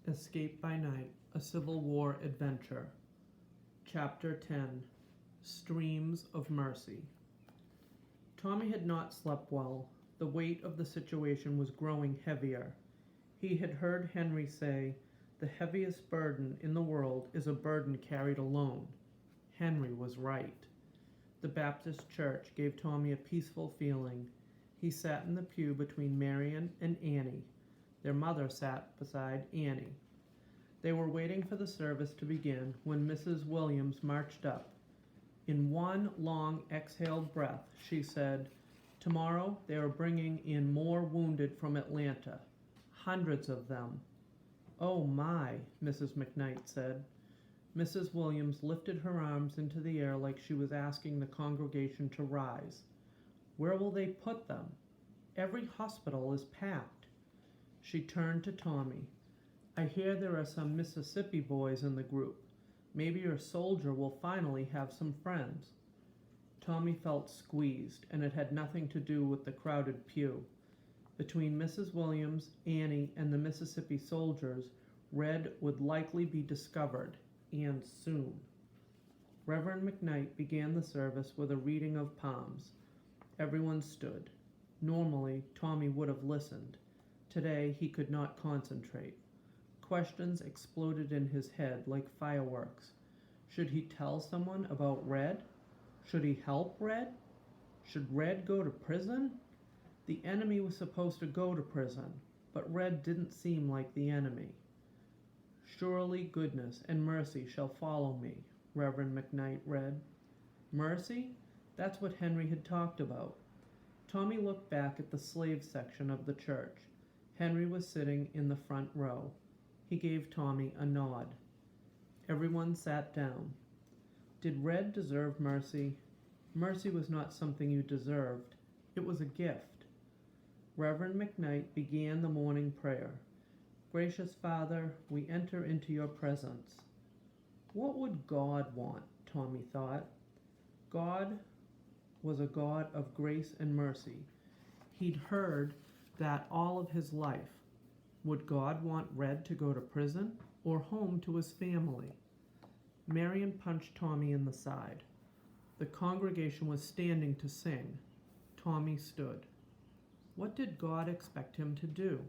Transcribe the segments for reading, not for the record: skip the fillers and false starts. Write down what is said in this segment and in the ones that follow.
Escape by Night, a Civil War Adventure. Chapter 10, Streams of Mercy. Tommy had not slept well. The weight of the situation was growing heavier. He had heard Henry say, "The heaviest burden in the world is a burden carried alone." Henry was right. The Baptist church gave Tommy a peaceful feeling. He sat in the pew between Marion and Annie. Their mother sat beside Annie. They were waiting for the service to begin when Mrs. Williams marched up. In one long exhaled breath, she said, "Tomorrow they are bringing in more wounded from Atlanta. Hundreds of them." "Oh my," Mrs. McKnight said. Mrs. Williams lifted her arms into the air like she was asking the congregation to rise. "Where will they put them? Every hospital is packed." She turned to Tommy. "I hear there are some Mississippi boys in the group. Maybe your soldier will finally have some friends." Tommy felt squeezed, and it had nothing to do with the crowded pew. Between Mrs. Williams, Annie, and the Mississippi soldiers, Red would likely be discovered, and soon. Reverend McKnight began the service with a reading of Psalms. Everyone stood. Normally, Tommy would have listened. Today, he could not concentrate. Questions exploded in his head like fireworks. Should he tell someone about Red? Should he help Red? Should Red go to prison? The enemy was supposed to go to prison, but Red didn't seem like the enemy. "Surely goodness and mercy shall follow me," Reverend McKnight read. Mercy? That's what Henry had talked about. Tommy looked back at the slave section of the church. Henry was sitting in the front row. He gave Tommy a nod. Everyone sat down. Did Red deserve mercy? Mercy was not something you deserved. It was a gift. Reverend McKnight began the morning prayer. "Gracious Father, we enter into your presence." What would God want? Tommy thought. God was a God of grace and mercy. He'd heard that all of his life. Would God want Red to go to prison or home to his family? Marion punched Tommy in the side. The congregation was standing to sing. Tommy stood. What did God expect him to do?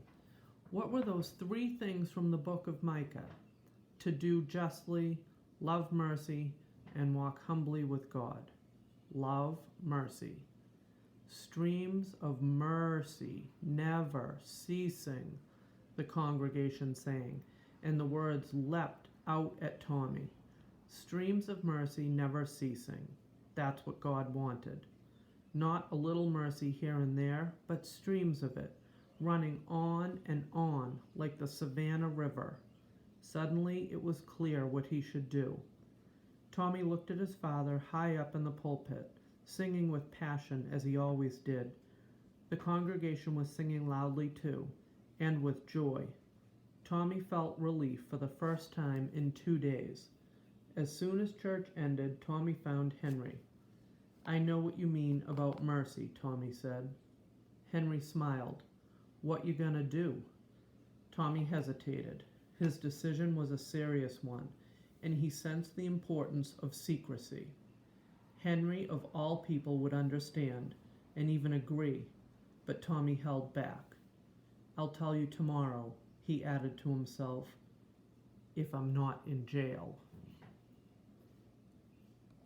What were those 3 things from the book of Micah? To do justly, love mercy, and walk humbly with God. Love mercy. Streams of mercy, never ceasing, the congregation sang, and the words leapt out at Tommy. Streams of mercy never ceasing. That's what God wanted. Not a little mercy here and there, but streams of it, running on and on like the Savannah River. Suddenly it was clear what he should do. Tommy looked at his father high up in the pulpit, singing with passion as he always did. The congregation was singing loudly too, and with joy. Tommy felt relief for the first time in 2 days. As soon as church ended, Tommy found Henry. "I know what you mean about mercy," Tommy said. Henry smiled. "What you gonna do?" Tommy hesitated. His decision was a serious one, and he sensed the importance of secrecy. Henry, of all people, would understand, and even agree, but Tommy held back. "I'll tell you tomorrow," he added to himself, "if I'm not in jail."